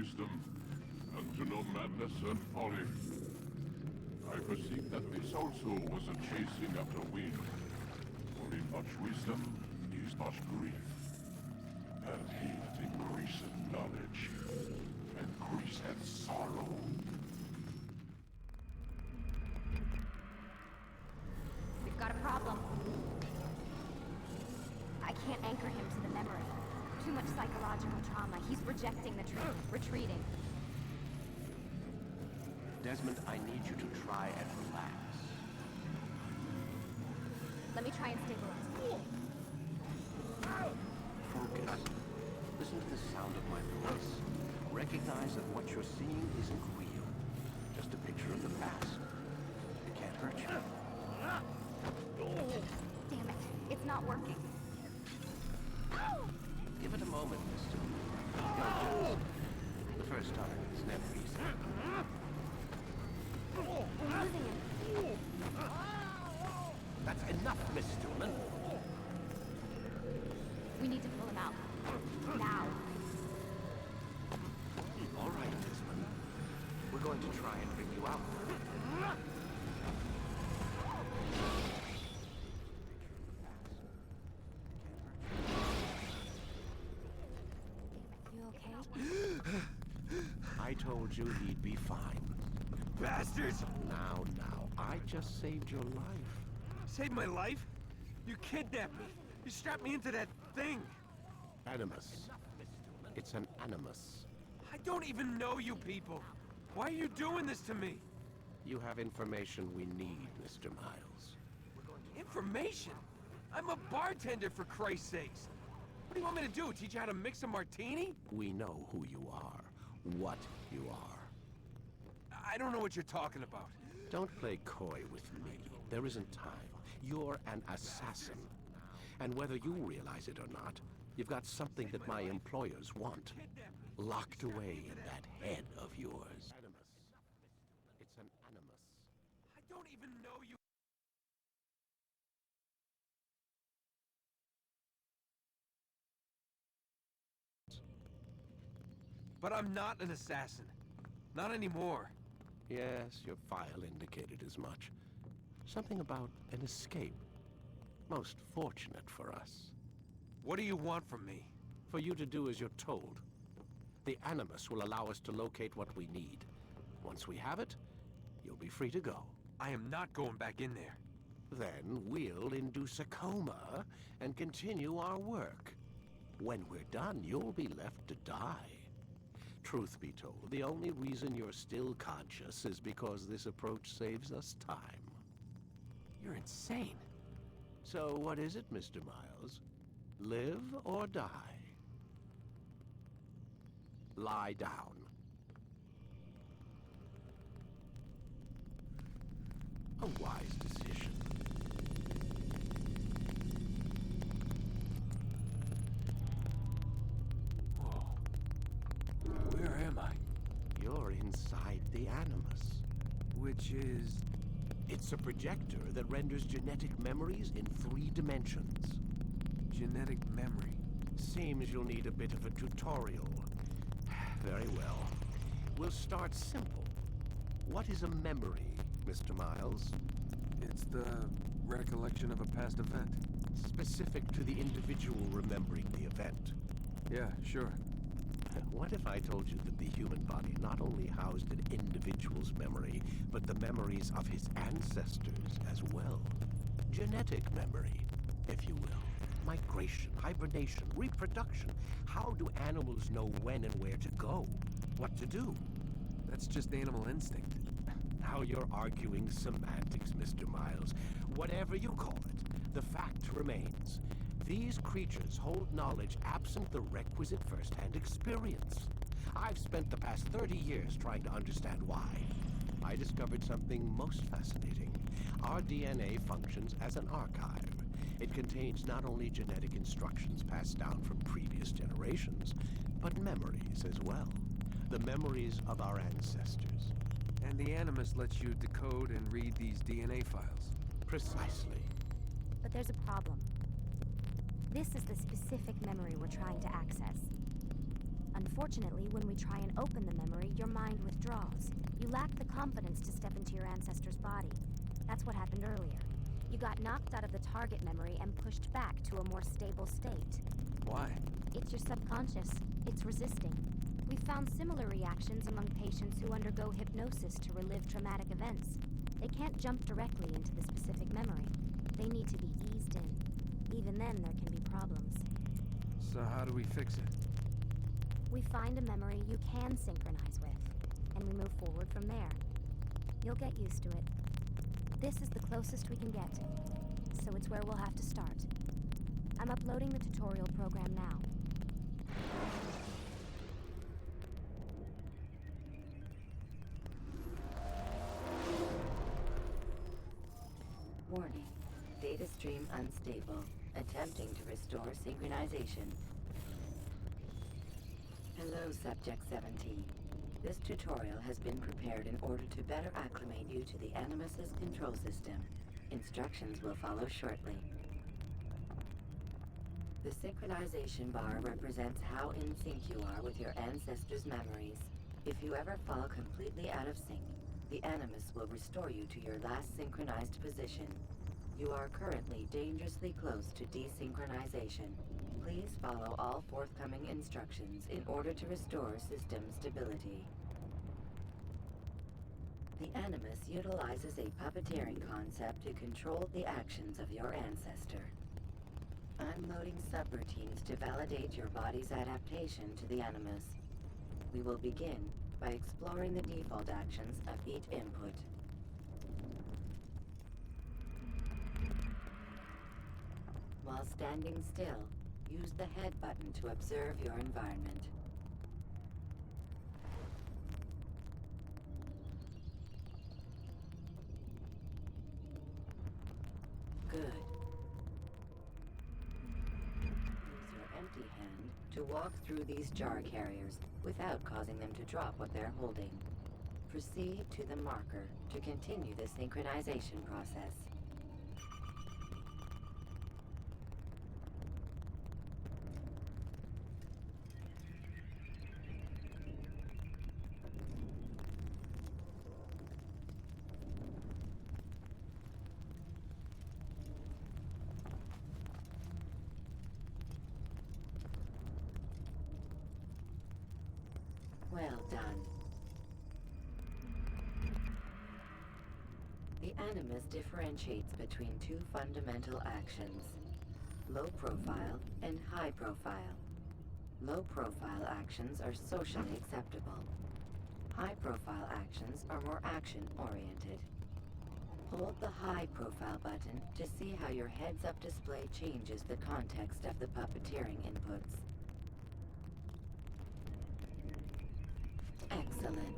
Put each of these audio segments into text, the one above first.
wisdom, and to know madness and folly. I perceive that this also was a chasing after wind. For in much wisdom is much grief, and he that increaseth knowledge increaseth sorrow. We've got a problem. I can't anchor him to the memory. Too much psychological trauma. He's rejecting the truth, retreating. Desmond, I need you to try and relax. Let me try and stabilize. Focus. Listen to the sound of my voice. Recognize that what you're seeing isn't real. Just a picture of the past. It can't hurt you. Damn it. It's not working. Give it a moment, mister. The first time, it's never easy. We're losing him. That's enough, Miss Stillman. We need to pull him out. Now. All right, Desmond. We're going to try and bring you out. You okay? I told you he'd be fine. Bastards! Now, I just saved your life. Saved my life? You kidnapped me. You strapped me into that thing. Animus. It's an animus. I don't even know you people. Why are you doing this to me? You have information we need, Mr. Miles. Information? I'm a bartender, for Christ's sakes. What do you want me to do? Teach you how to mix a martini? We know who you are, what you are. I don't know what you're talking about. Don't play coy with me. There isn't time. You're an assassin. And whether you realize it or not, you've got something that my employers want. Locked away in that head of yours. Animus. It's an animus. I don't even know you. But I'm not an assassin. Not anymore. Yes, your file indicated as much. Something about an escape. Most fortunate for us. What do you want from me? For you to do as you're told. The Animus will allow us to locate what we need. Once we have it, you'll be free to go. I am not going back in there. Then we'll induce a coma and continue our work. When we're done, you'll be left to die. Truth be told, the only reason you're still conscious is because this approach saves us time. You're insane. So what is it, Mr. Miles? Live or die? Lie down. A wise decision. Whoa. Where am I? You're inside the Animus. Which is... It's a projector that renders genetic memories in 3 dimensions. genetic memory. Seems you'll need a bit of a tutorial. Very well. We'll start simple. What is a memory, Mr. Miles? It's the recollection of a past event. Specific to the individual remembering the event. Yeah, sure. What if I told you that the human body not only housed an individual's memory, but the memories of his ancestors as well? Genetic memory, if you will. Migration, hibernation, reproduction. How do animals know when and where to go? What to do? That's just animal instinct. Now you're arguing semantics, Mr. Miles. Whatever you call it, the fact remains. These creatures hold knowledge absent the requisite first-hand experience. I've spent the past 30 years trying to understand why. I discovered something most fascinating. Our DNA functions as an archive. It contains not only genetic instructions passed down from previous generations, but memories as well. The memories of our ancestors. And the Animus lets you decode and read these DNA files. Precisely. But there's a problem. This is the specific memory we're trying to access. A Unfortunately, when we try and open the memory, your mind withdraws. You lack the confidence to step into your ancestor's body. That's what happened earlier. You got knocked out of the target memory and pushed back to a more stable state. Why? It's your subconscious. It's resisting. We've found similar reactions among patients who undergo hypnosis to relive traumatic events. They can't jump directly into the specific memory. They need to be eased in. Even then, there can be problems. So how do we fix it? We find a memory you can synchronize with, and we move forward from there. You'll get used to it. This is the closest we can get, so it's where we'll have to start. I'm uploading the tutorial program now. Warning. Data stream unstable. Attempting to restore synchronization. Hello, Subject 17. This tutorial has been prepared in order to better acclimate you to the Animus's control system. Instructions will follow shortly. The synchronization bar represents how in sync you are with your ancestors' memories. If you ever fall completely out of sync, the Animus will restore you to your last synchronized position. You are currently dangerously close to desynchronization. Please follow all forthcoming instructions in order to restore system stability. The Animus utilizes a puppeteering concept to control the actions of your ancestor. I'm loading subroutines to validate your body's adaptation to the Animus. We will begin by exploring the default actions of each input. While standing still, use the head button to observe your environment. Good. Use your empty hand to walk through these jar carriers without causing them to drop what they're holding. Proceed to the marker to continue the synchronization process. Well done. The Animus differentiates between two fundamental actions, low profile and high profile. Low profile actions are socially acceptable. High profile actions are more action oriented. Hold the high profile button to see how your heads-up display changes the context of the puppeteering inputs. Excellent.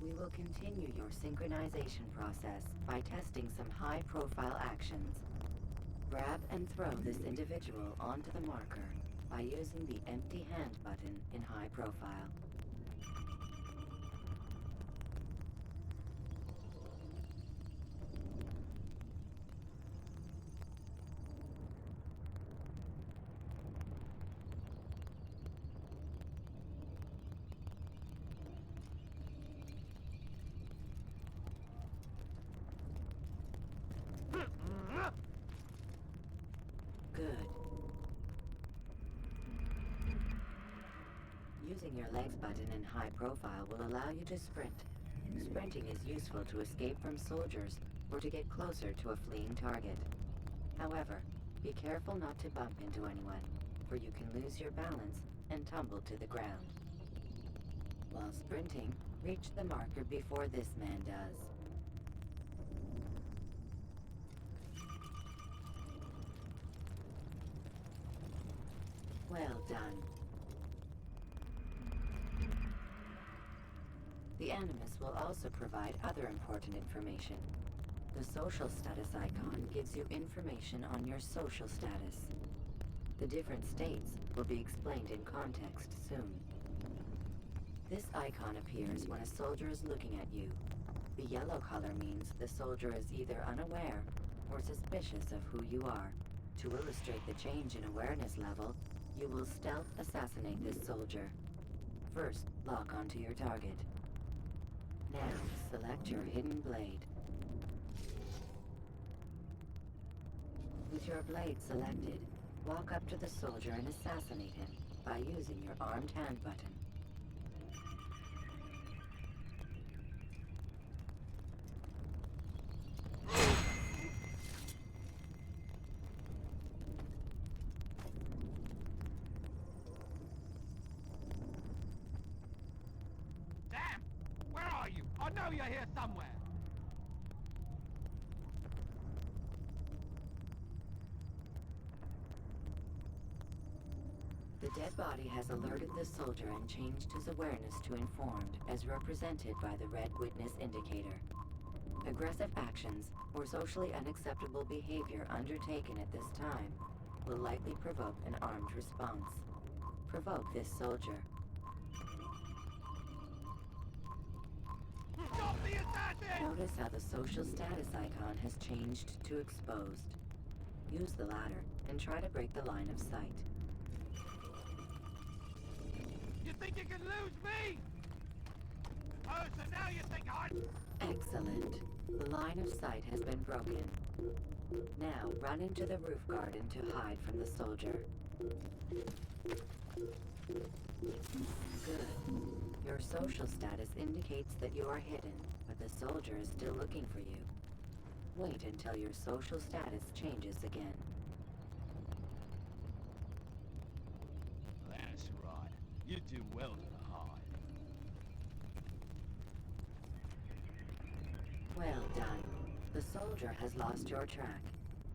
We will continue your synchronization process by testing some high-profile actions. Grab and throw this individual onto the marker by using the empty hand button in high profile. Good. Using your legs button in high profile will allow you to sprint. Sprinting is useful to escape from soldiers or to get closer to a fleeing target. However, be careful not to bump into anyone, for you can lose your balance and tumble to the ground. While sprinting, reach the marker before this man does. Well done. The Animus will also provide other important information. The social status icon gives you information on your social status. The different states will be explained in context soon. This icon appears when a soldier is looking at you. The yellow color means the soldier is either unaware or suspicious of who you are. To illustrate the change in awareness level, you will stealth assassinate this soldier. First, lock onto your target. Now, select your hidden blade. With your blade selected, walk up to the soldier and assassinate him by using your armed hand button. Damn! Where are you? I know you're here somewhere! The dead body has alerted the soldier and changed his awareness to informed, as represented by the red witness indicator. Aggressive actions or socially unacceptable behavior undertaken at this time will likely provoke an armed response. Provoke this soldier. Stop the assassin! Notice how the social status icon has changed to exposed. Use the ladder and try to break the line of sight. You think you can lose me? Oh, so now you think Excellent. The line of sight has been broken. Now run into the roof garden to hide from the soldier. Good. Your social status indicates that you are hidden, but the soldier is still looking for you. Wait until your social status changes again. That's right. You do well to hide. Well done. The soldier has lost your track.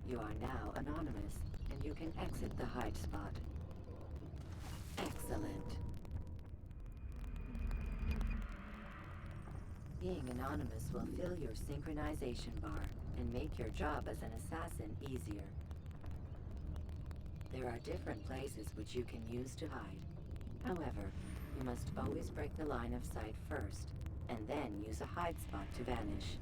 You are now anonymous, and you can exit the hide spot. Excellent. Being anonymous will fill your synchronization bar and make your job as an assassin easier. There are different places which you can use to hide. However, you must always break the line of sight first, and then use a hide spot to vanish.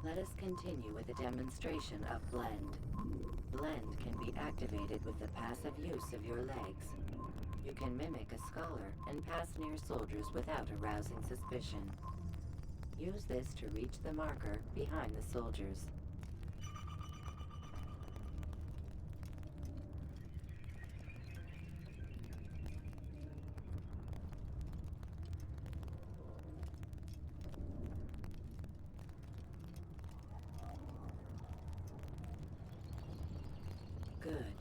Let us continue with a demonstration of Blend. Blend can be activated with the passive use of your legs. You can mimic a scholar and pass near soldiers without arousing suspicion. Use this to reach the marker behind the soldiers. Good.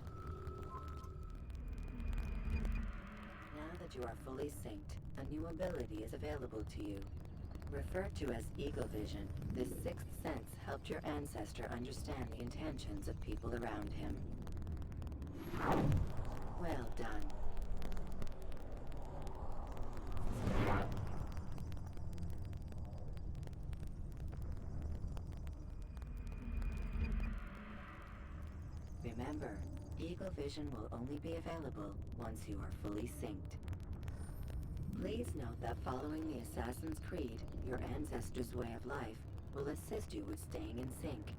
Now that you are fully synced, a new ability is available to you. Referred to as Eagle Vision, this sixth sense helped your ancestor understand the intentions of people around him. Well done. Remember, Eagle Vision will only be available once you are fully synced. Please note that following the Assassin's Creed, your ancestors' way of life will assist you with staying in sync.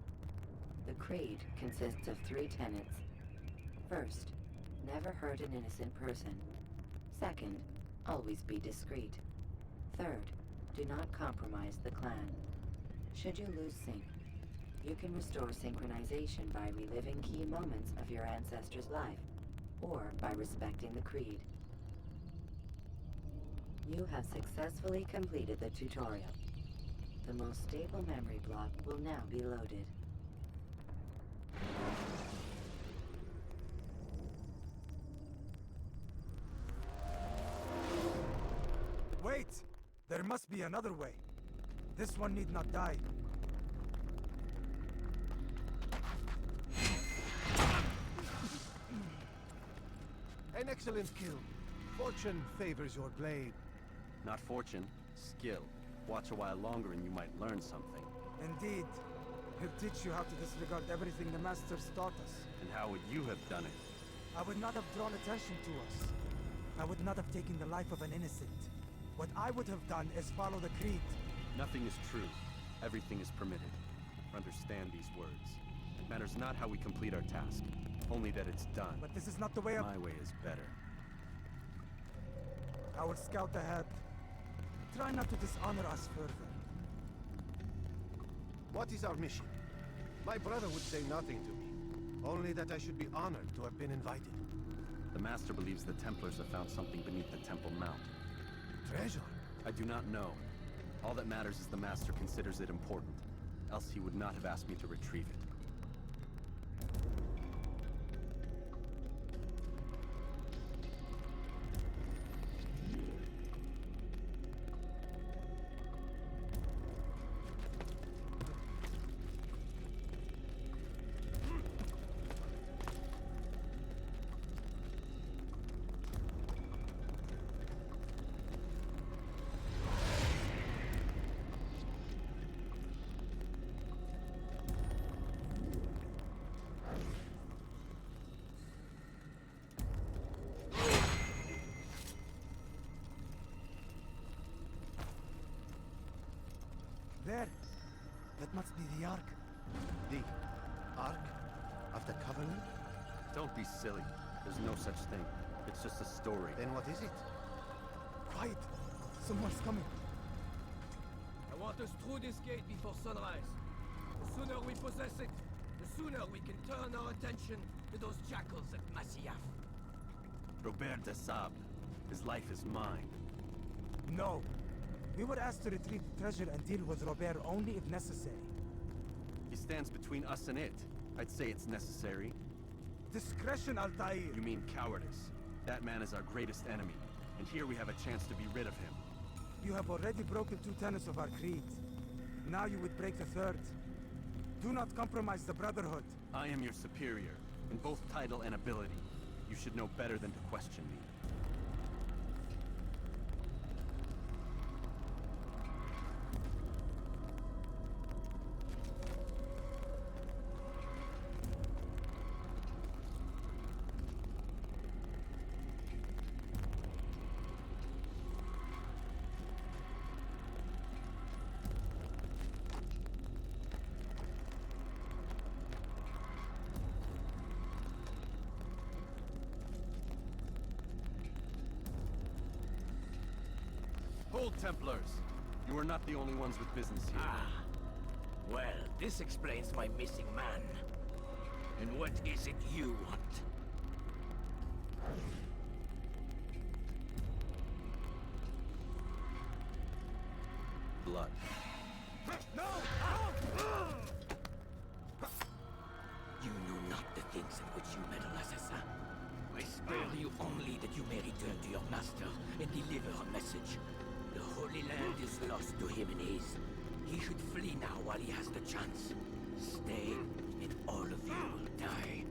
The Creed consists of 3 tenets. First, never hurt an innocent person. Second, always be discreet. Third, do not compromise the clan. Should you lose sync, you can restore synchronization by reliving key moments of your ancestor's life, or by respecting the Creed. You have successfully completed the tutorial. The most stable memory block will now be loaded. Wait! There must be another way. This one need not die. An excellent kill. Fortune favors your blade. Not fortune, skill. Watch a while longer and you might learn something. Indeed. He'll teach you how to disregard everything the Masters taught us. And how would you have done it? I would not have drawn attention to us. I would not have taken the life of an innocent. What I would have done is follow the creed. Nothing is true. Everything is permitted. Understand these words. It matters not how we complete our task, only that it's done. But this is not the way of... My way is better. I will scout ahead. Try not to dishonor us further. What is our mission? My brother would say nothing to me. Only that I should be honored to have been invited. The Master believes the Templars have found something beneath the Temple Mount. Treasure? I do not know. All that matters is the Master considers it important. Else he would not have asked me to retrieve it. There! That must be the Ark. The Ark of the Covenant? Don't be silly. There's no such thing. It's just a story. Then what is it? Quiet! Someone's coming. I want us through this gate before sunrise. The sooner we possess it, the sooner we can turn our attention to those jackals at Masyaf. Robert de Sable. His life is mine. No! We were asked to retrieve the treasure and deal with Robert only if necessary. He stands between us and it. I'd say it's necessary. Discretion, Altair! You mean cowardice. That man is our greatest enemy, and here we have a chance to be rid of him. You have already broken 2 tenets of our creed. Now you would break the 3rd. Do not compromise the Brotherhood. I am your superior, in both title and ability. You should know better than to question me. Hold, Templars! You are not the only ones with business here. Ah. Well, this explains my missing man. And what is it you want? Blood. No! You know not the things in which you meddle, assassin. I spare you only that you may return to your master and deliver a message. The Holy Land is lost to him and his. He should flee now while he has the chance. Stay, and all of you will die.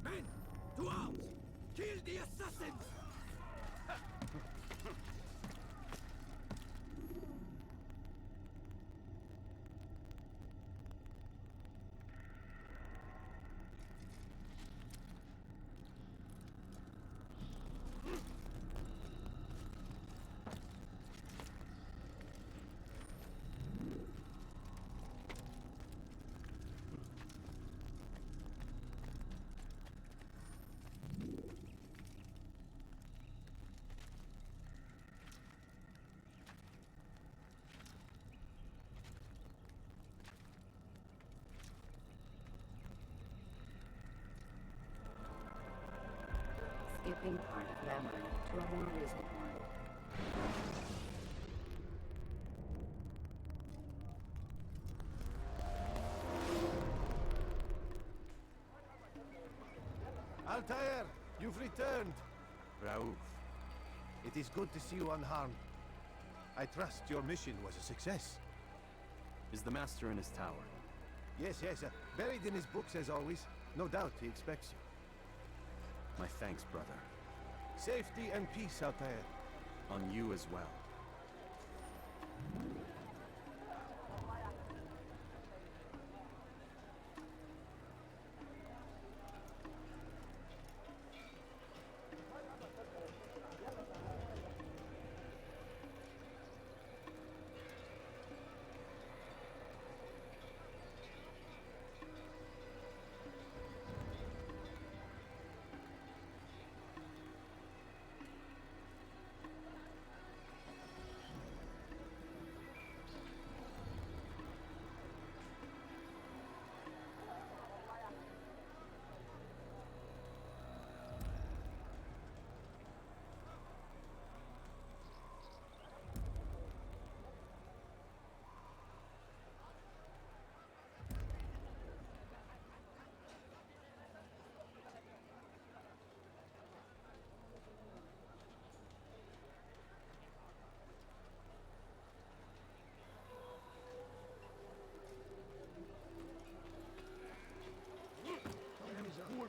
Men, to arms! Kill the assassins! Skipping part of memory to a more recent one. Altair, you've returned. Raouf. It is good to see you unharmed. I trust your mission was a success. Is the Master in his tower? Yes, buried in his books as always. No doubt he expects you. My thanks, brother. Safety and peace, Altair. On you as well.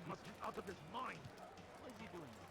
Must be out of his mind. Why is he doing that?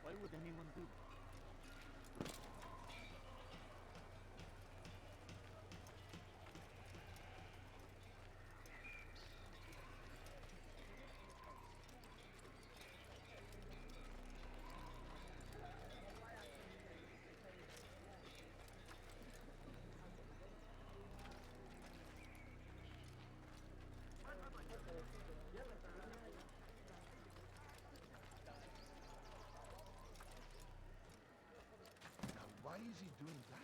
Why would anyone do that? Now, why is he doing that?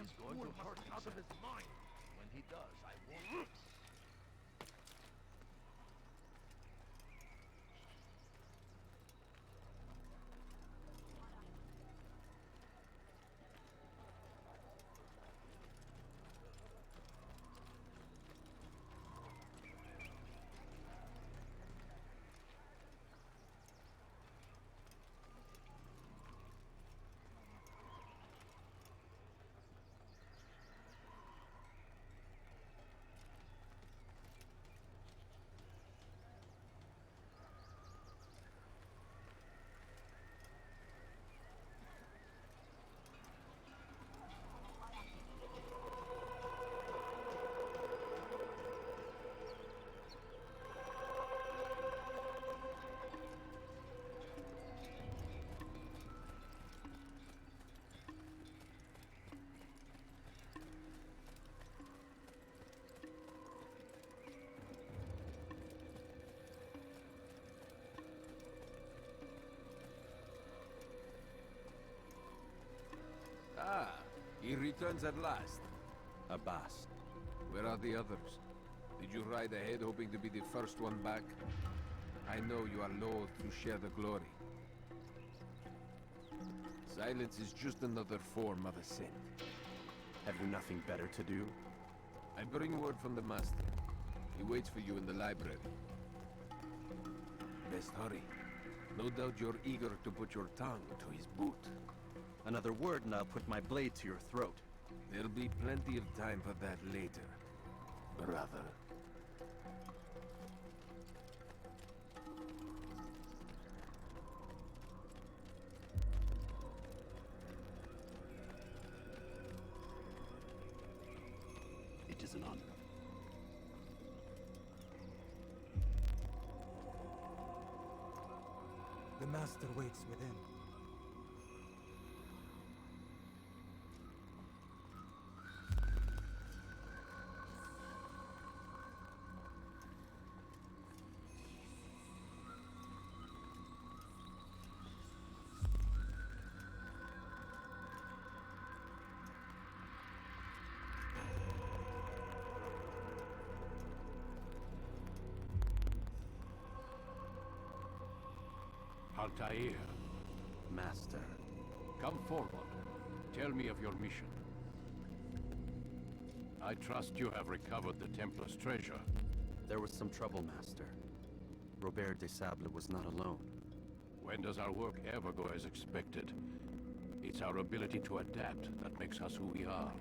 He's going to hurt out of his mind. When he does, I won't. Ah, he returns at last. Abbas. Where are the others? Did you ride ahead hoping to be the first one back? I know you are loath to share the glory. Silence is just another form of assent. Have you nothing better to do? I bring word from the Master. He waits for you in the library. Best hurry. No doubt you're eager to put your tongue to his boot. Another word and I'll put my blade to your throat. There'll be plenty of time for that later, brother. It is an honor. The master waits within. Altair, Master. come forward. Tell me of your mission. I trust you have recovered the Templar's treasure. There was some trouble, Master. Robert de Sable was not alone. When does our work ever go as expected? It's our ability to adapt that makes us who we are.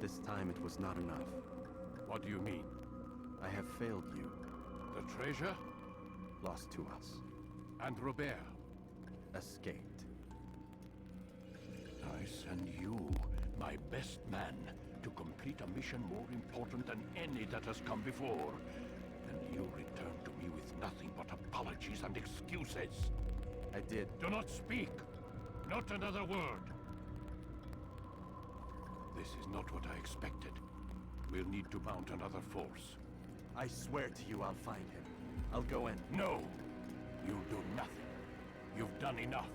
This time it was not enough. What do you mean? I have failed you. The treasure? Lost to us. And Robert? Escaped. I send you, my best man, to complete a mission more important than any that has come before. And you return to me with nothing but apologies and excuses. I did. Do not speak! Not another word! This is not what I expected. We'll need to mount another force. I swear to you I'll find him. I'll go in. No! You'll do nothing. You've done enough.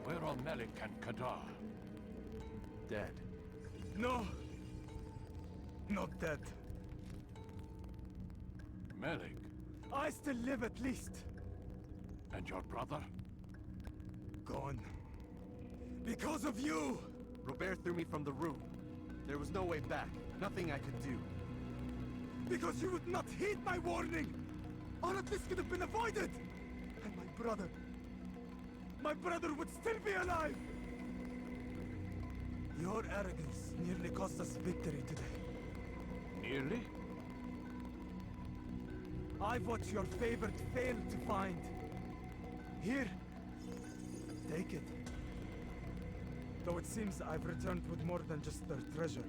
Where are Melik and Kadar? Dead. No! Not dead. Melik? I still live at least. And your brother? Gone. Because of you! Robert threw me from the room. There was no way back. Nothing I could do. Because you would not heed my warning! All of this could have been avoided! And my brother would still be alive! Your arrogance nearly cost us victory today. Nearly? I've what your favorite failed to find. Here, take it. Though it seems I've returned with more than just their treasure.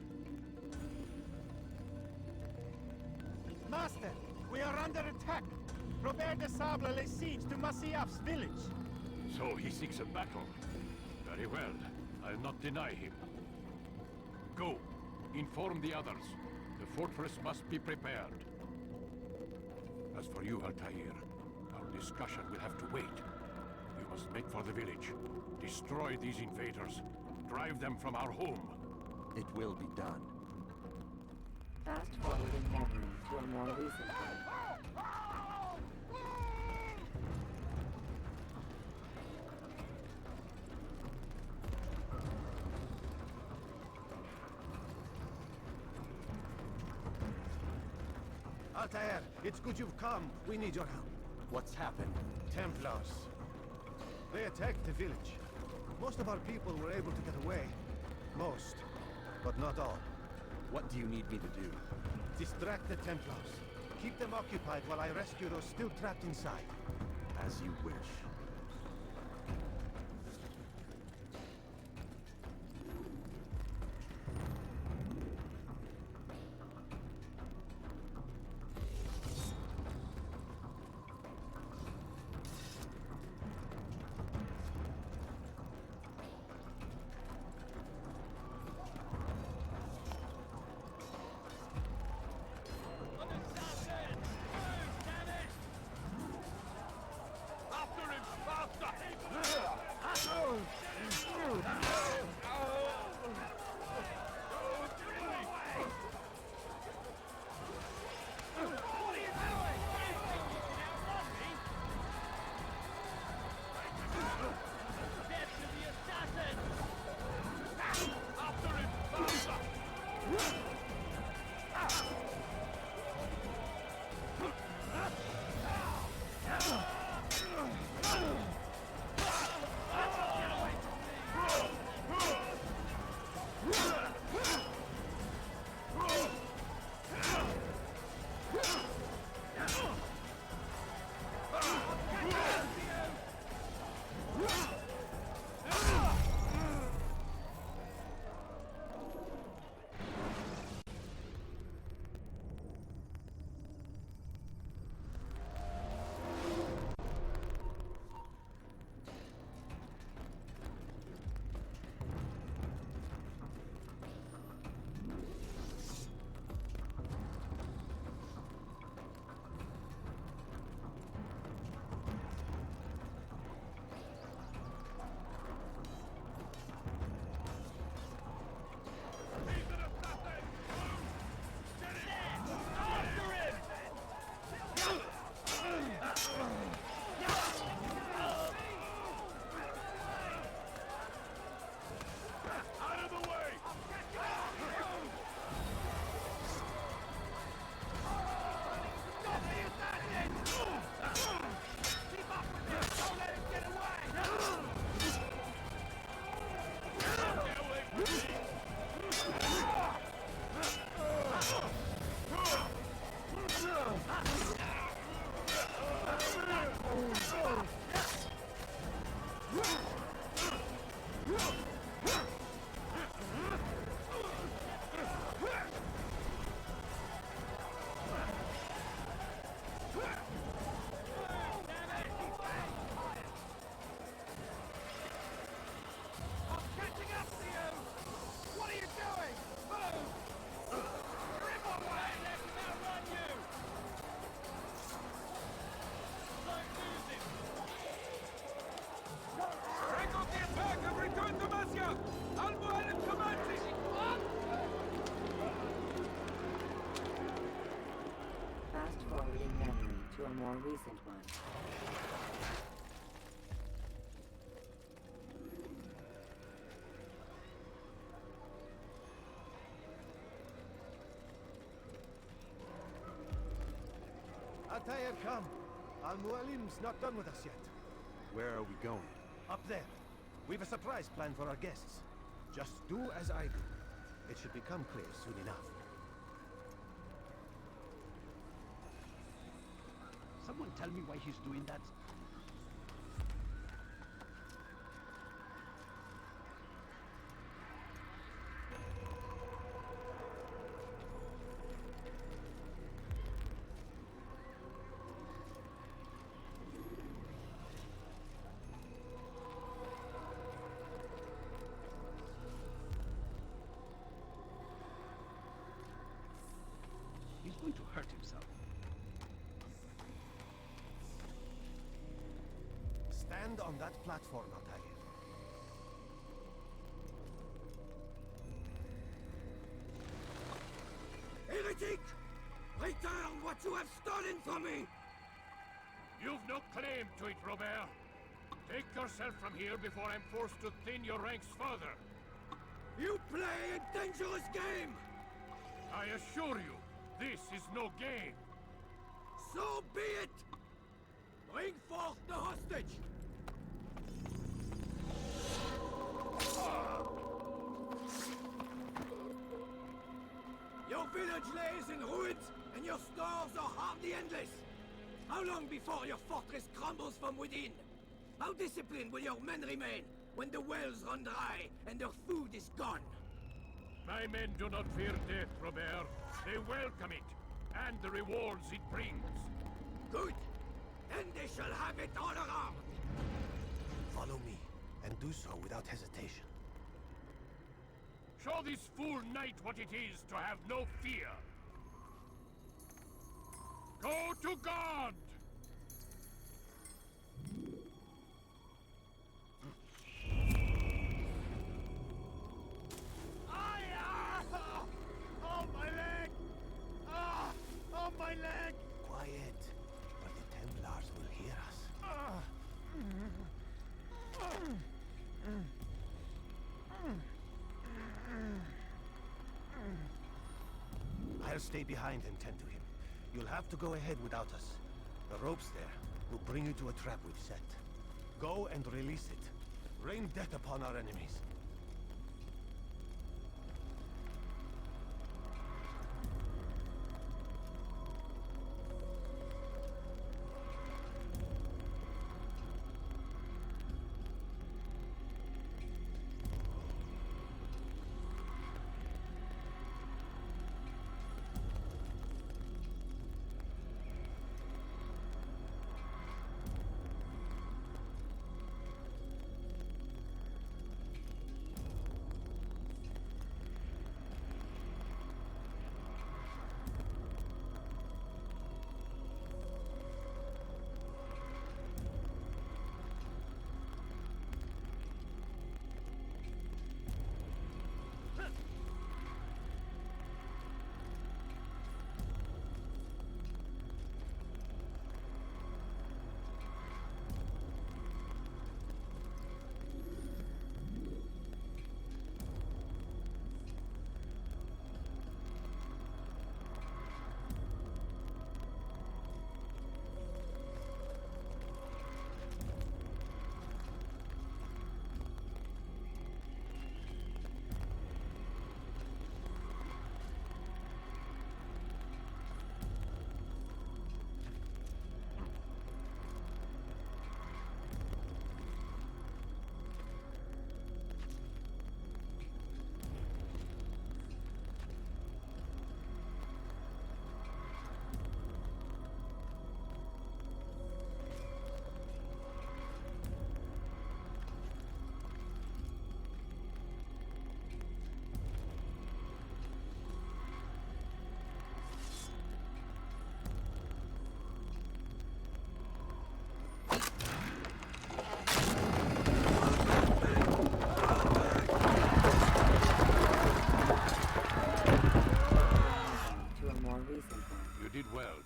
Master, we are under attack. Robert de Sable lays siege to Masyaf's village. So he seeks a battle. Very well. I'll not deny him. Go. Inform the others. The fortress must be prepared. As for you, Altair, our discussion will have to wait. We must make for the village. Destroy these invaders. Drive them from our home. It will be done. Fast forward in memory to a more recent one. Altair, it's good you've come. We need your help. What's happened? Templars. They attacked the village. Most of our people were able to get away. Most, but not all. What do you need me to do? Distract the Templars. Keep them occupied while I rescue those still trapped inside. As you wish. Fast forward in memory to a more recent one. Altair, come. Al-Mualim's not done with us yet. Where are we going? Up there. We've a surprise plan for our guests. Just do as I do. It should become clear soon enough. Someone tell me why he's doing that? hurt himself. Stand on that platform, Altair. Heretic! Return what you have stolen from me! You've no claim to it, Robert. Take yourself from here before I'm forced to thin your ranks further. You play a dangerous game! I assure you, this is no game. So be it! Bring forth the hostage! Your village lays in ruins, and your stores are hardly endless. How long before your fortress crumbles from within? How disciplined will your men remain when the wells run dry and their food is gone? My men do not fear death, Robert. They welcome it, and the rewards it brings. Good. Then they shall have it all around. Follow me, and do so without hesitation. Show this fool knight what it is to have no fear. Go to God! Oh, my leg! Ah! Oh, my leg! Quiet, or the Templars will hear us. I'll stay behind and tend to him. You'll have to go ahead without us. The ropes there will bring you to a trap we've set. Go and release it. Rain death upon our enemies.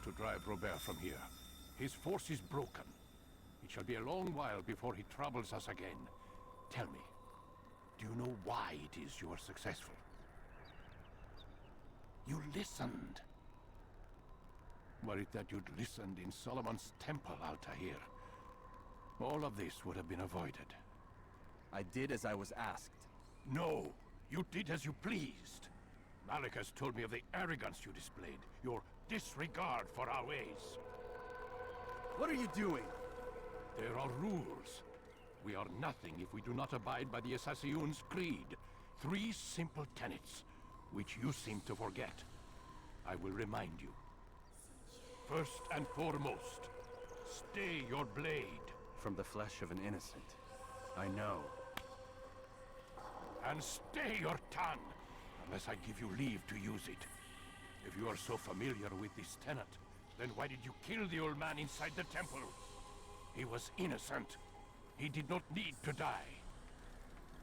To drive Robert from here. His force is broken. It shall be a long while before he troubles us again. Tell me, do you know why it is you are successful? You listened. Were it that you'd listened in Solomon's temple, Altair, all of this would have been avoided. I did as I was asked. No, you did as you pleased. Malik has told me of the arrogance you displayed, your disregard for our ways. What are you doing? There are rules. We are nothing if we do not abide by the Assassin's creed. 3 simple tenets, which you seem to forget. I will remind you. First and foremost, stay your blade. From the flesh of an innocent. I know. And stay your tongue, unless I give you leave to use it. If you are so familiar with this tenant, then why did you kill the old man inside the temple? He was innocent. He did not need to die.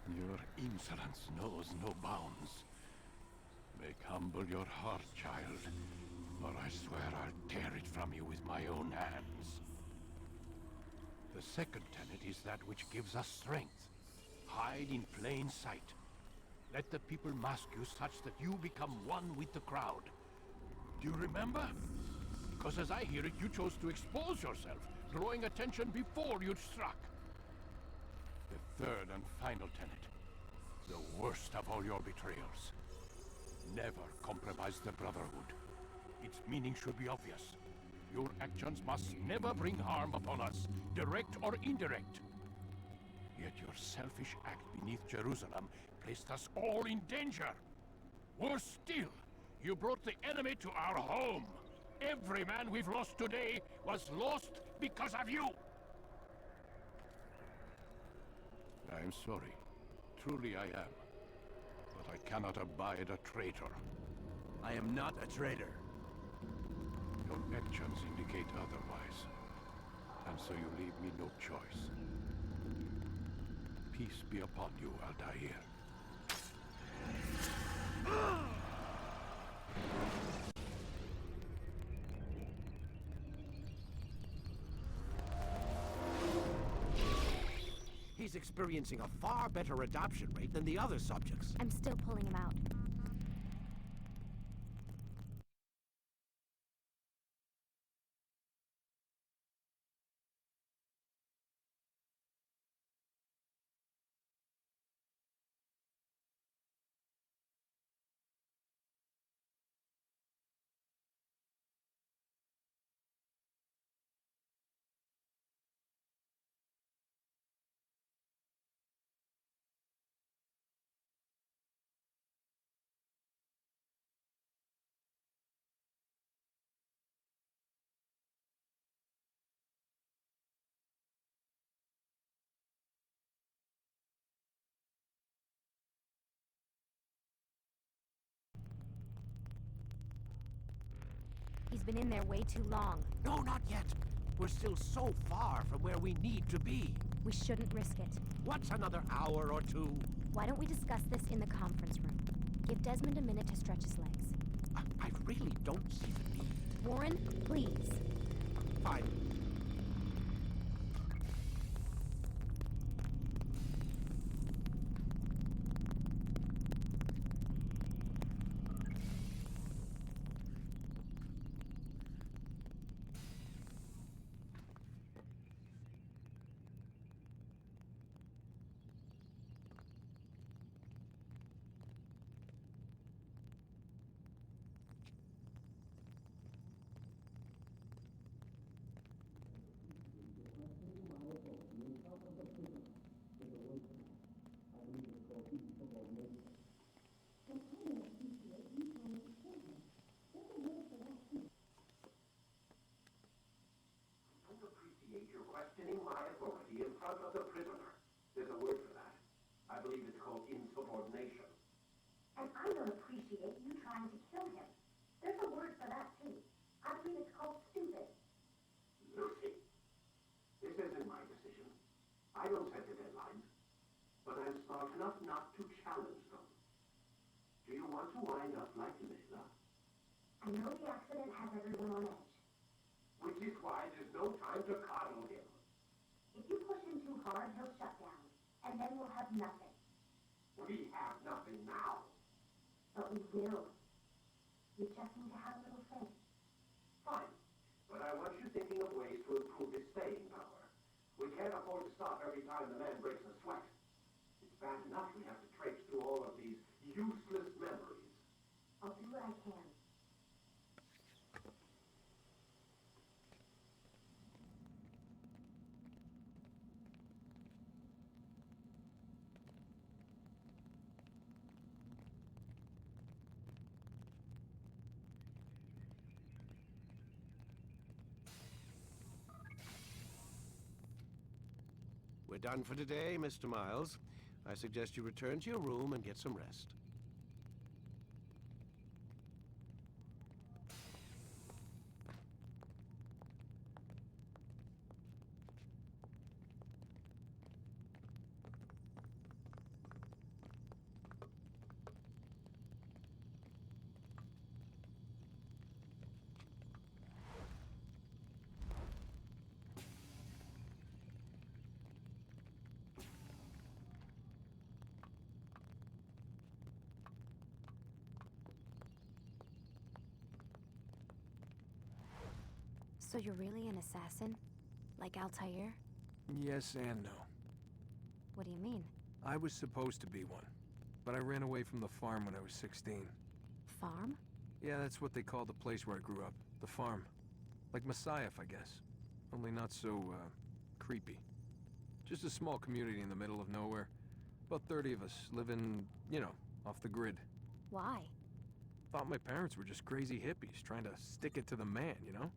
Your insolence knows no bounds. Make humble your heart, child, or I swear I'll tear it from you with my own hands. The second tenet is that which gives us strength. Hide in plain sight. Let the people mask you such that you become one with the crowd. Do you remember? Because as I hear it, you chose to expose yourself, drawing attention before you'd struck. The third and final tenet. The worst of all your betrayals. Never compromise the Brotherhood. Its meaning should be obvious. Your actions must never bring harm upon us, direct or indirect. Yet your selfish act beneath Jerusalem placed us all in danger. Worse still, you brought the enemy to our home. Every man we've lost today was lost because of you. I'm sorry. Truly I am. But I cannot abide a traitor. I am not a traitor. Your actions indicate otherwise. And so you leave me no choice. Peace be upon you, Altair. He's experiencing a far better adoption rate than the other subjects. I'm still pulling him out. He's been in there way too long. No, not yet. We're still so far from where we need to be. We shouldn't risk it. What's another hour or two? Why don't we discuss this in the conference room? Give Desmond a minute to stretch his legs. I really don't see the need. Warren, please. Fine. Questioning my authority in front of the prisoner. There's a word for that. I believe it's called insubordination. And I don't appreciate you trying to kill him. There's a word for that, too. I believe it's called stupid. Lucy, this isn't my decision. I don't set the deadlines. But I'm smart enough not to challenge them. Do you want to wind up like Layla? I know the accident has everyone on edge. Which is why there's no time to coddle him. If you push him too hard, he'll shut down. And then we'll have nothing. We have nothing now. But we will. We just need to have a little faith. Fine. But I want you thinking of ways to improve his staying power. We can't afford to stop every time the man breaks a sweat. It's bad enough we have to traipse through all of these useless memories. I'll do what I can. We're done for today, Mr. Miles. I suggest you return to your room and get some rest. So you're really an assassin? Like Altair? Yes and no. What do you mean? I was supposed to be one, but I ran away from the farm when I was 16. Farm? Yeah, that's what they call the place where I grew up. The farm. Like Messiah, I guess. Only not so, creepy. Just a small community in the middle of nowhere. About 30 of us, living, you know, off the grid. Why? Thought my parents were just crazy hippies, trying to stick it to the man, you know?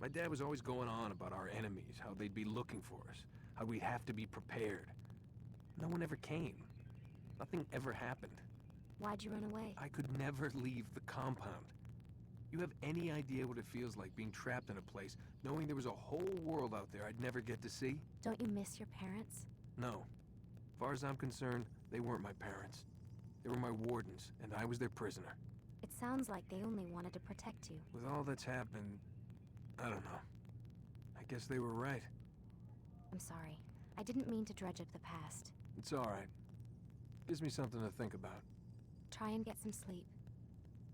My dad was always going on about our enemies, how they'd be looking for us, how we'd have to be prepared. No one ever came. Nothing ever happened. Why'd you run away? I could never leave the compound. You have any idea what it feels like being trapped in a place, knowing there was a whole world out there I'd never get to see? Don't you miss your parents? No. As far as I'm concerned, they weren't my parents. They were my wardens, and I was their prisoner. It sounds like they only wanted to protect you. With all that's happened, I don't know. I guess they were right. I'm sorry. I didn't mean to dredge up the past. It's alright. Gives me something to think about. Try and get some sleep.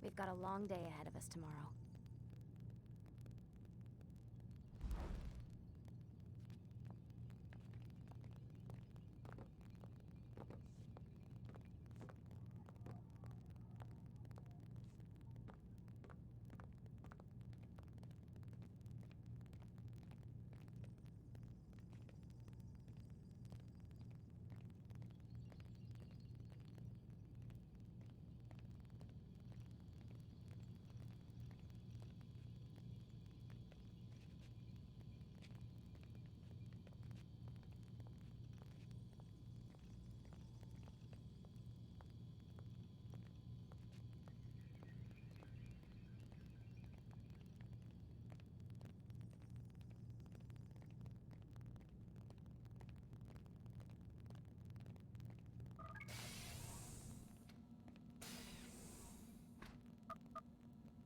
We've got a long day ahead of us tomorrow.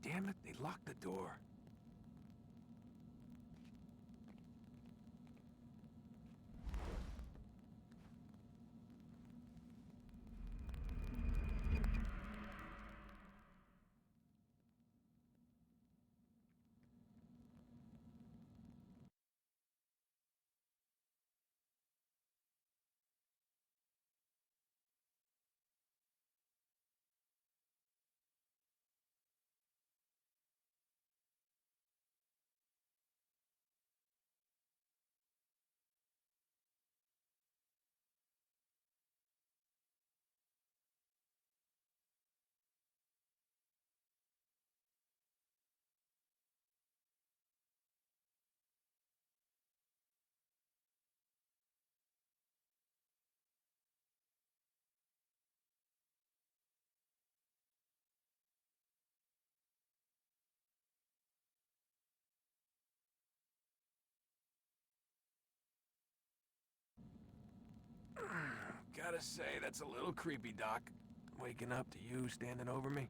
Damn it, they locked the door. Gotta say, that's a little creepy, Doc. Waking up to you standing over me.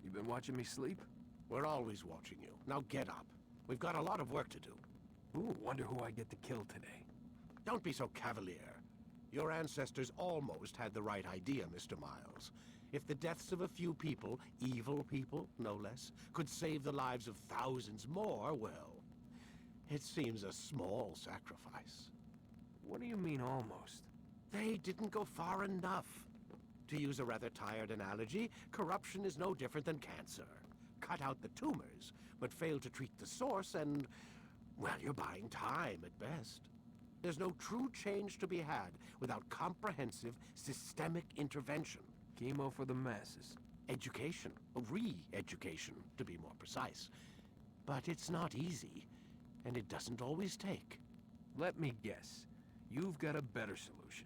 You been watching me sleep? We're always watching you. Now get up. We've got a lot of work to do. Ooh, wonder who I get to kill today. Don't be so cavalier. Your ancestors almost had the right idea, Mr. Miles. If the deaths of a few people, evil people, no less, could save the lives of thousands more, well, it seems a small sacrifice. What do you mean, almost? They didn't go far enough. To use a rather tired analogy, corruption is no different than cancer. Cut out the tumors, but fail to treat the source and, well, you're buying time at best. There's no true change to be had without comprehensive, systemic intervention. Chemo for the masses. Education. Re-education, to be more precise. But it's not easy, and it doesn't always take. Let me guess. You've got a better solution.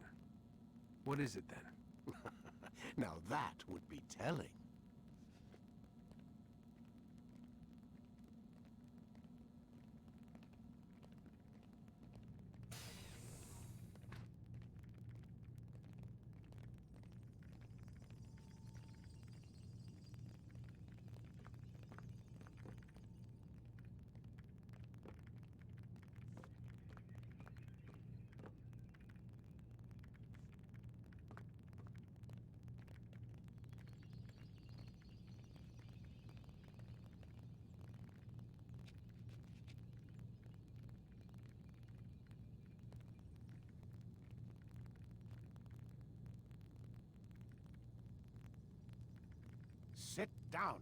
What is it, then? Now that would be telling. Sit down.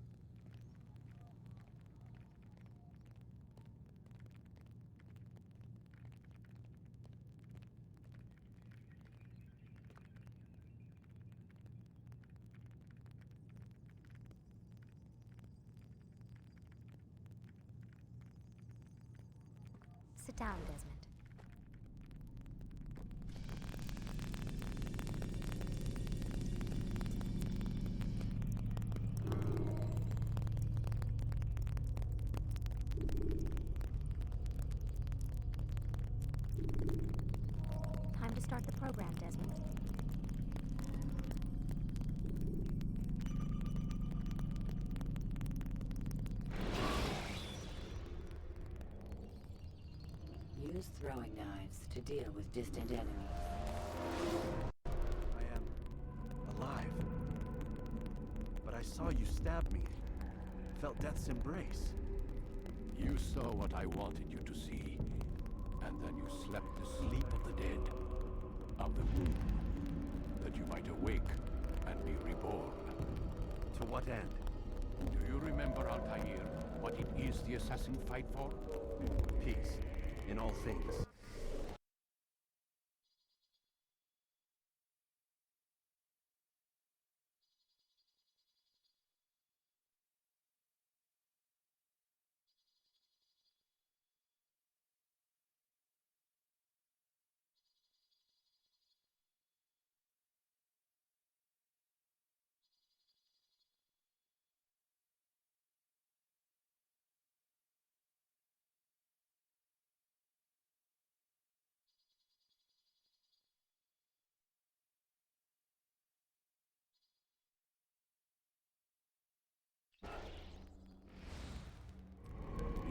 Sit down, Desmond. Time to start the program, Desmond. Use throwing knives to deal with distant enemies. I am alive. But I saw you stab me. Felt death's embrace. You saw what I wanted you to see, and then you slept the sleep of the dead, of the womb, that you might awake and be reborn. To what end? Do you remember, Altair, what it is the assassin fight for? Peace, in all things.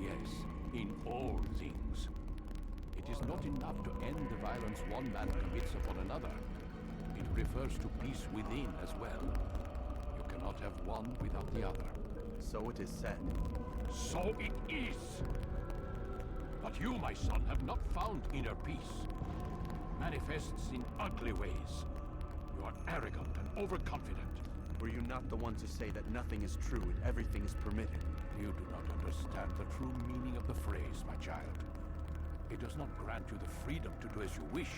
Yes, in all things. It is not enough to end the violence one man commits upon another. It refers to peace within as well. You cannot have one without the other. So it is said. So it is! But you, my son, have not found inner peace. Manifests in ugly ways. You are arrogant and overconfident. Were you not the one to say that nothing is true and everything is permitted? You do not understand the true meaning of the phrase, my child. It does not grant you the freedom to do as you wish.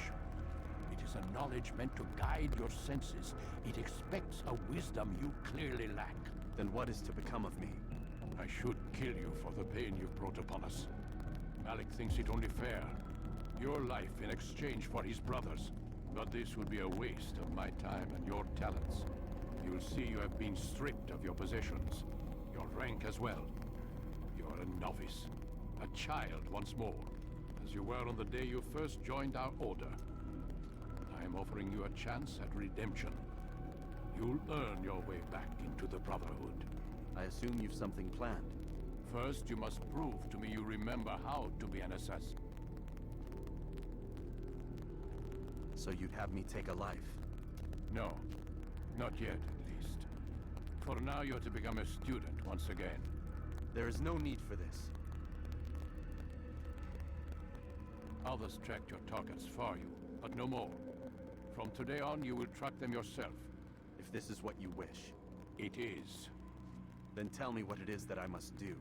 It is a knowledge meant to guide your senses. It expects a wisdom you clearly lack. Then what is to become of me? I should kill you for the pain you've brought upon us. Malik thinks it only fair. Your life in exchange for his brother's. But this would be a waste of my time and your talents. You'll see you have been stripped of your possessions. Your rank as well. You are a novice. A child once more. As you were on the day you first joined our order. I am offering you a chance at redemption. You'll earn your way back into the Brotherhood. I assume you've something planned. First, you must prove to me you remember how to be an assassin. So you'd have me take a life? No. Not yet, at least. For now, you're to become a student once again. There is no need for this. Others tracked your targets for you, but no more. From today on, you will track them yourself. If this is what you wish. It is. Then tell me what it is that I must do.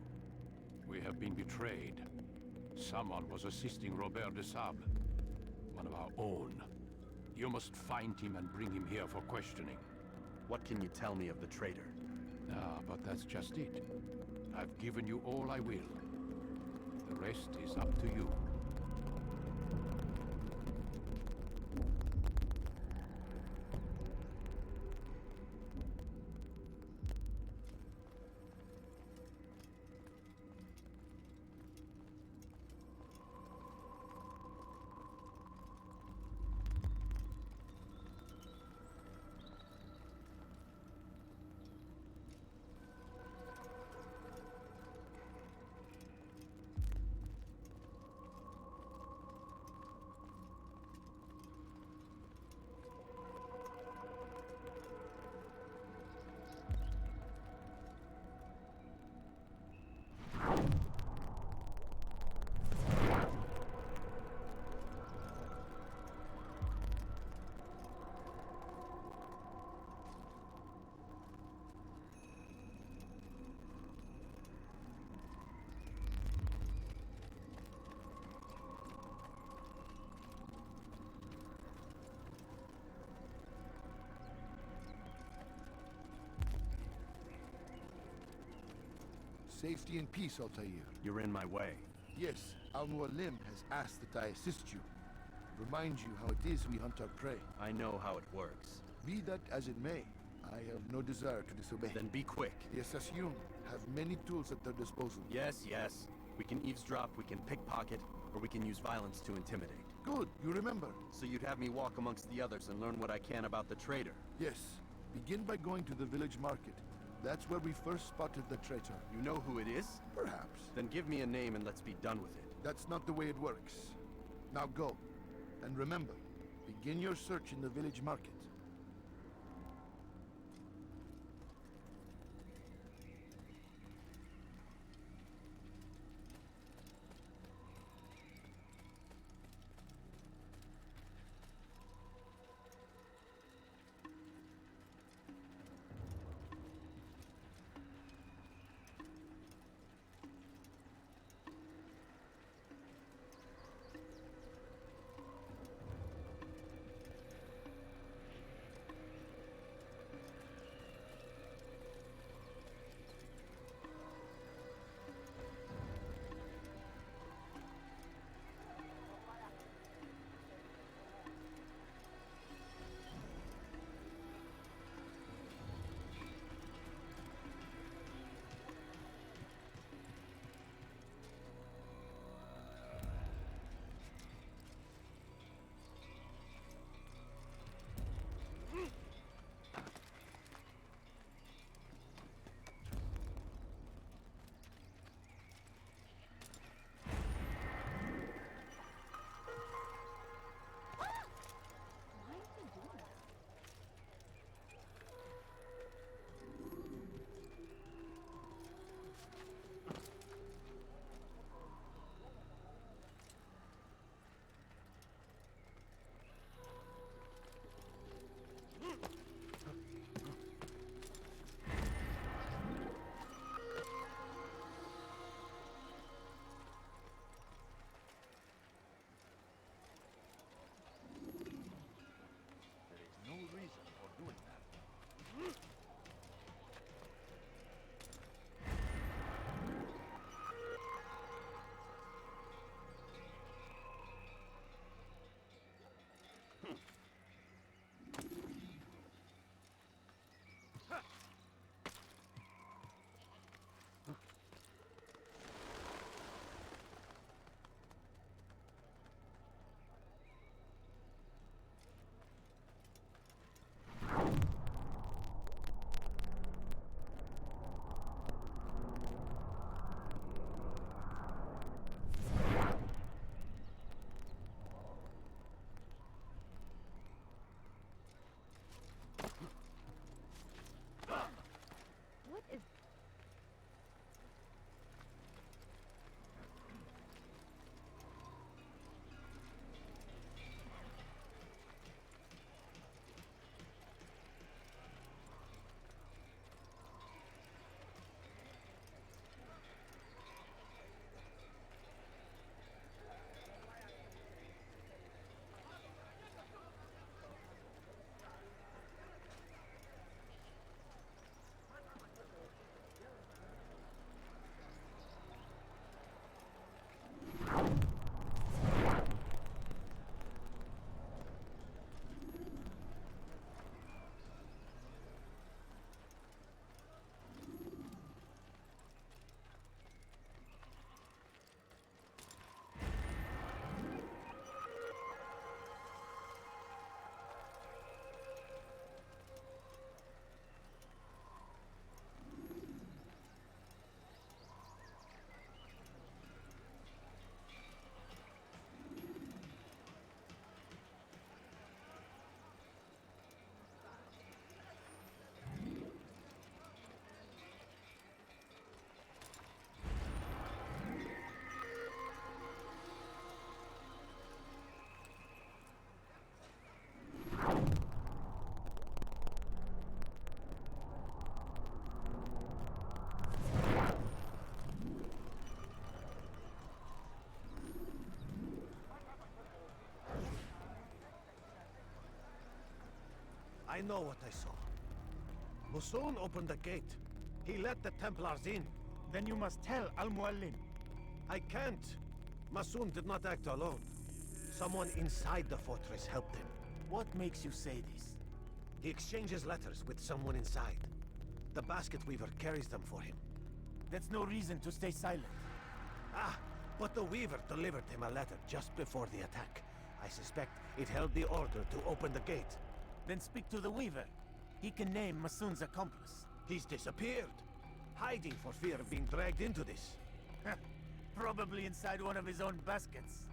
We have been betrayed. Someone was assisting Robert de Sable, one of our own. You must find him and bring him here for questioning. What can you tell me of the traitor? Ah, but that's just it. I've given you all I will. The rest is up to you. Safety and peace, Altair. You're in my way. Yes, Al-Mualim has asked that I assist you. Remind you how it is we hunt our prey. I know how it works. Be that as it may, I have no desire to disobey. Then be quick. The Assassin have many tools at their disposal. Yes, yes. We can eavesdrop, we can pickpocket, or we can use violence to intimidate. Good, you remember. So you'd have me walk amongst the others and learn what I can about the traitor? Yes. Begin by going to the village market. That's where we first spotted the traitor. You know who it is? Perhaps. Then give me a name and let's be done with it. That's not the way it works. Now go. And remember, begin your search in the village market. No reason for doing that. What is... I know what I saw. Musoon opened the gate. He let the Templars in. Then you must tell Al-Muallim. I can't. Masoon did not act alone. Someone inside the fortress helped him. What makes you say this? He exchanges letters with someone inside. The basket weaver carries them for him. That's no reason to stay silent. Ah, but the weaver delivered him a letter just before the attack. I suspect it held the order to open the gate. Then speak to the weaver. He can name Masoon's accomplice. He's disappeared, hiding for fear of being dragged into this. Probably inside one of his own baskets.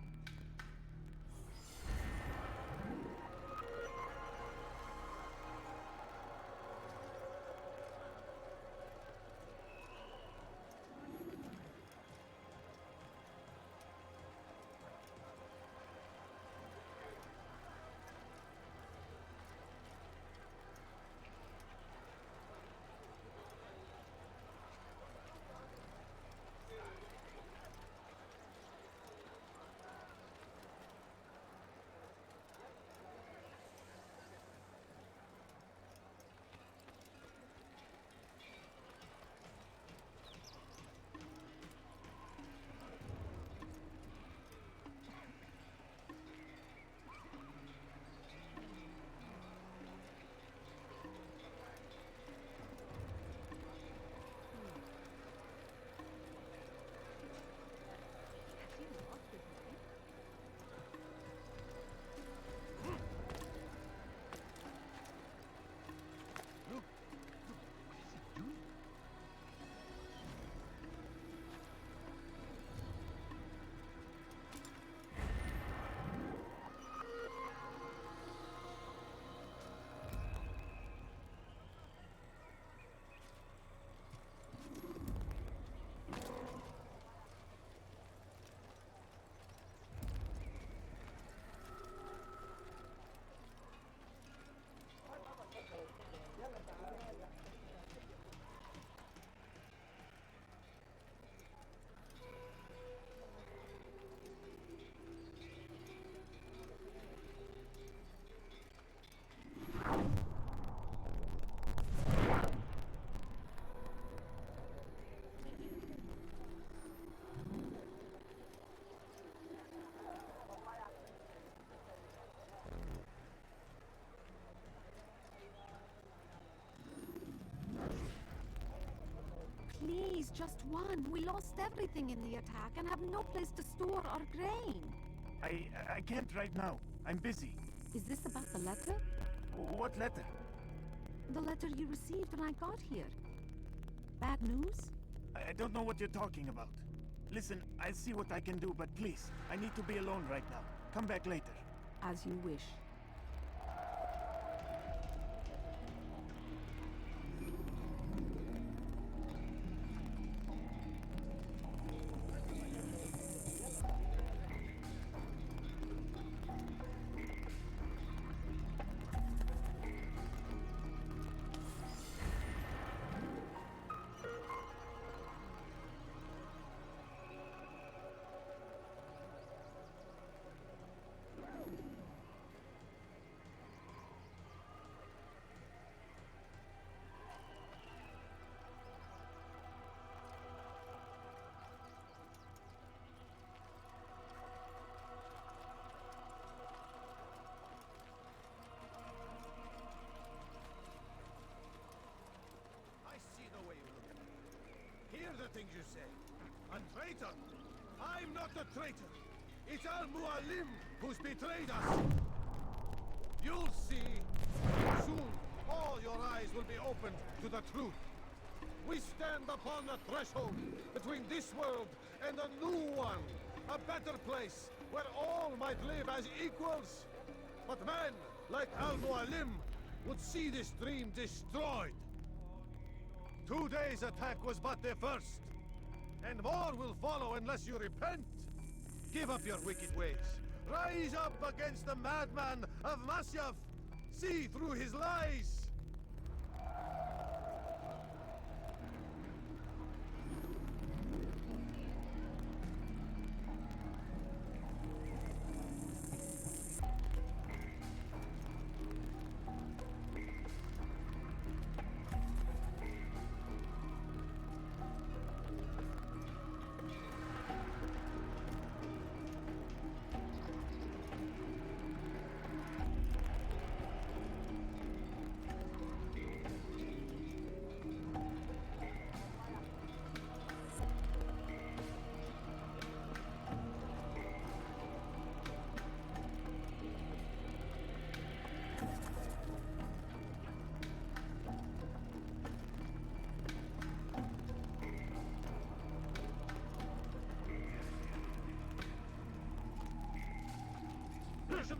Please, just one. We lost everything in the attack and have no place to store our grain. I can't right now. I'm busy. Is this about the letter? What letter? The letter you received when I got here. Bad news? I don't know what you're talking about. Listen, I'll see what I can do, but please, I need to be alone right now. Come back later. As you wish. Hear the things you say. A traitor! I'm not a traitor! It's Al-Muallim who's betrayed us! You'll see! Soon, all your eyes will be opened to the truth. We stand upon the threshold between this world and a new one. A better place where all might live as equals. But men like Al-Muallim would see this dream destroyed. Today's attack was but the first, and more will follow unless you repent. Give up your wicked ways. Rise up against the madman of Masyaf. See through his lies.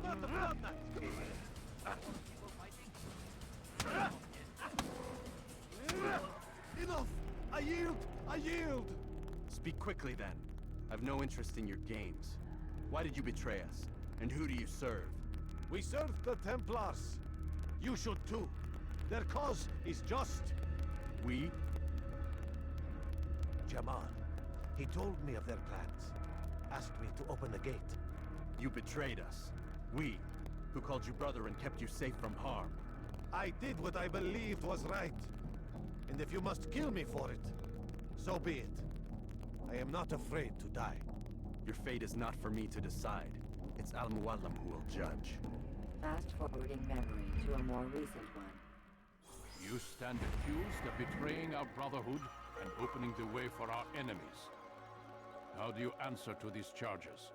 not the Blood Knight! Enough! I yield! I yield! Speak quickly then. I've no interest in your games. Why did you betray us? And who do you serve? We serve the Templars. You should too. Their cause is just. We? Jamal. He told me of their plans. Asked me to open the gate. You betrayed us. We, who called you brother and kept you safe from harm. I did what I believed was right. And if you must kill me for it, so be it. I am not afraid to die. Your fate is not for me to decide. It's Al-Muallim who will judge. Fast-forwarding memory to a more recent one. You stand accused of betraying our brotherhood and opening the way for our enemies. How do you answer to these charges?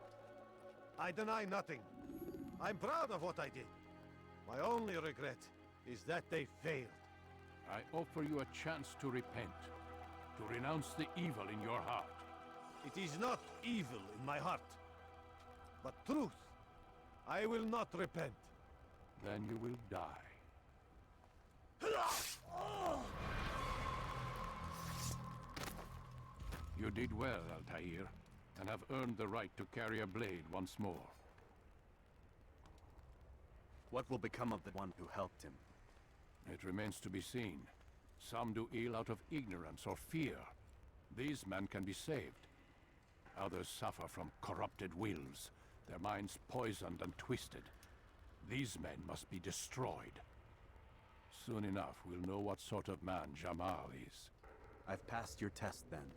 I deny nothing. I'm proud of what I did. My only regret is that they failed. I offer you a chance to repent, to renounce the evil in your heart. It is not evil in my heart, but truth. I will not repent. Then you will die. You did well, Altair, and have earned the right to carry a blade once more. What will become of the one who helped him? It remains to be seen. Some do ill out of ignorance or fear. These men can be saved. Others suffer from corrupted wills, their minds poisoned and twisted. These men must be destroyed. Soon enough, we'll know what sort of man Jamal is. I've passed your test then.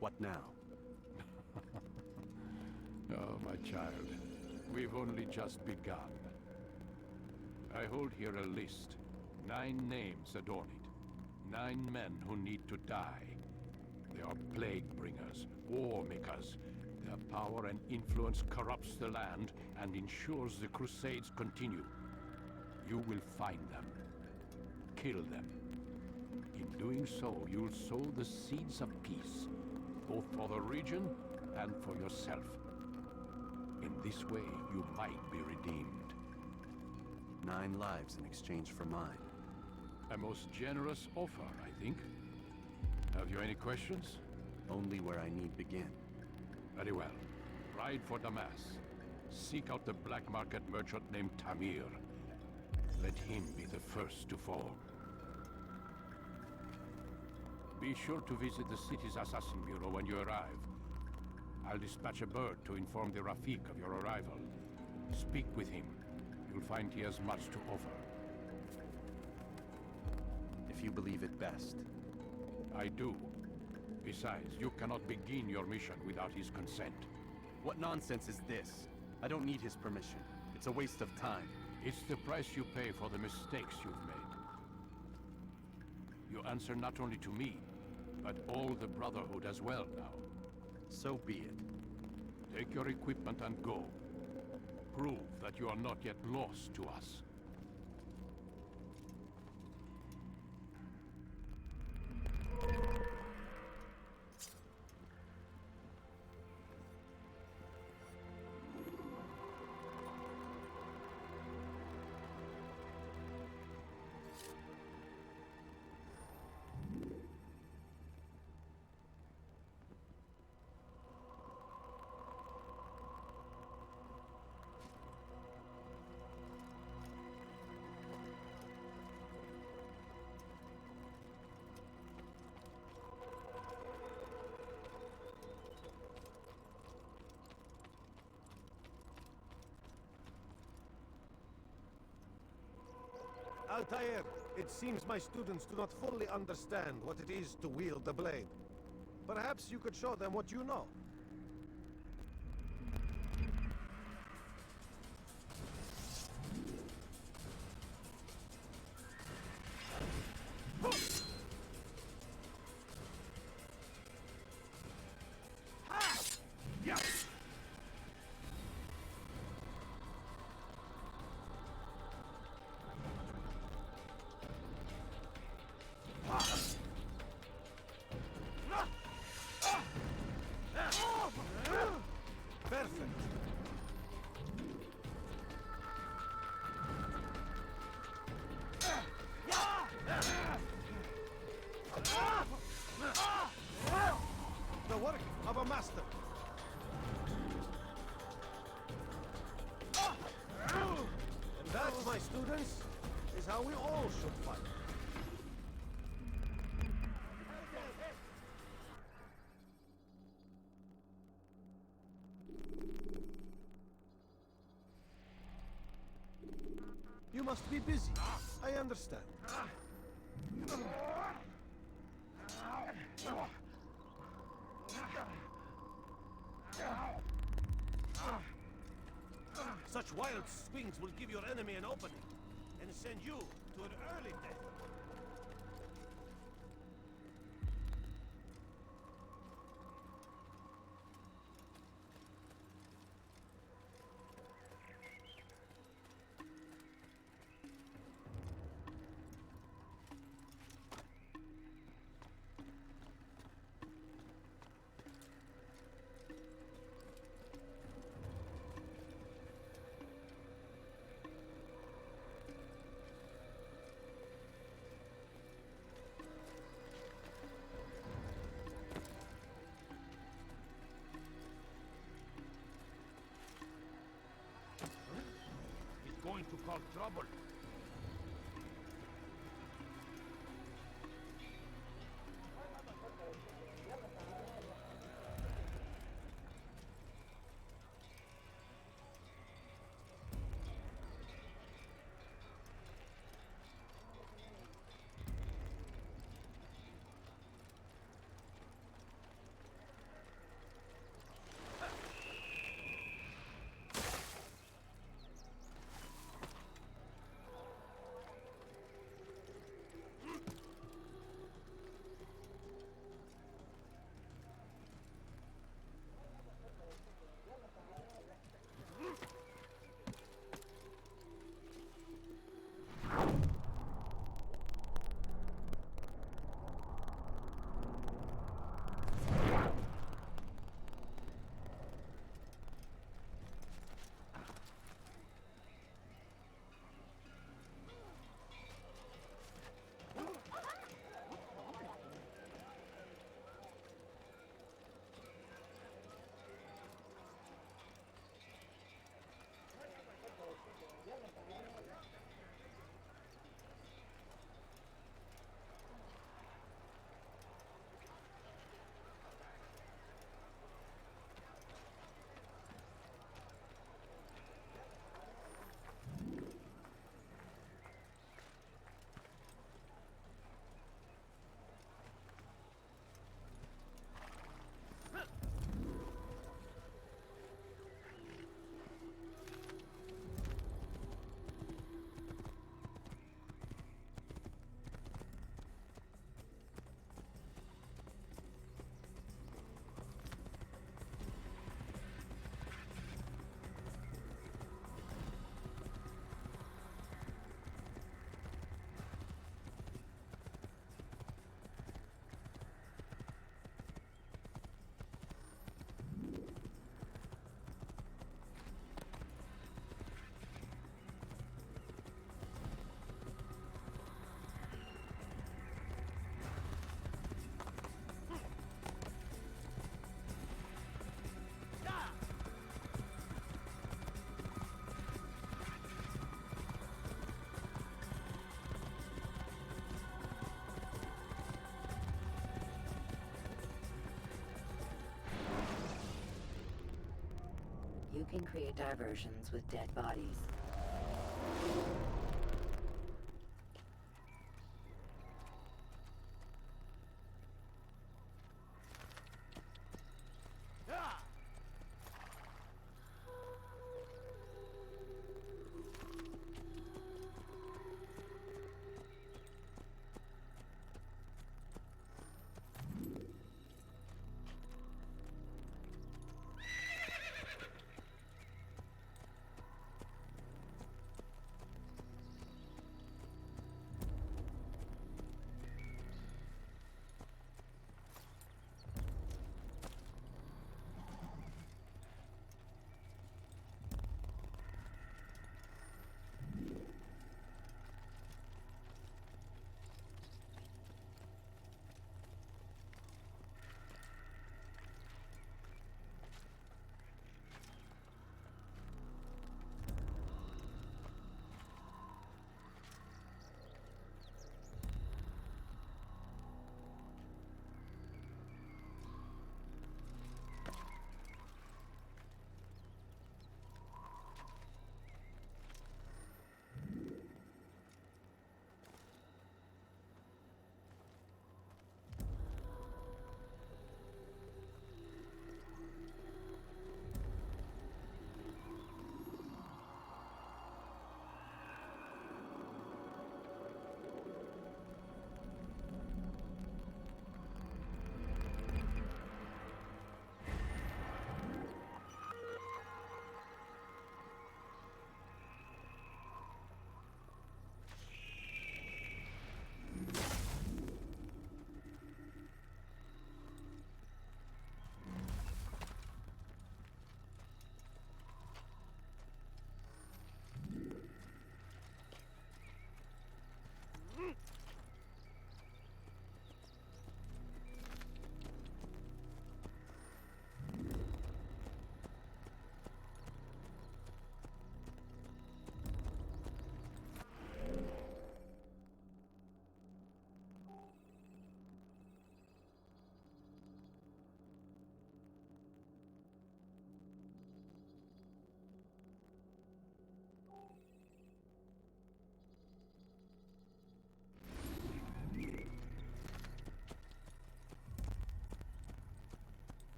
What now? Oh, my child. We've only just begun. I hold here a list. 9 names adorn it. 9 men who need to die. They are plague bringers, war makers. Their power and influence corrupts the land and ensures the crusades continue. You will find them. Kill them. In doing so, you'll sow the seeds of peace, both for the region and for yourself. In this way, you might be redeemed. 9 lives in exchange for mine. A most generous offer, I think. Have you any questions? Only where I need begin. Very well. Ride for Damas. Seek out the black market merchant named Tamir. Let him be the first to fall. Be sure to visit the city's assassin bureau when you arrive. I'll dispatch a bird to inform the Rafik of your arrival. Speak with him. You'll find he has much to offer. If you believe it best. I do. Besides, you cannot begin your mission without his consent. What nonsense is this? I don't need his permission. It's a waste of time. It's the price you pay for the mistakes you've made. You answer not only to me, but all the Brotherhood as well now. So be it. Take your equipment and go. Prove that you are not yet lost to us. Altair, it seems my students do not fully understand what it is to wield the blade. Perhaps you could show them what you know. The work of a master. And that, my students, is how we all should fight. You must be busy. I understand. Such wild swings will give your enemy an opening and send you to an early death. Going to cause trouble. You can create diversions with dead bodies.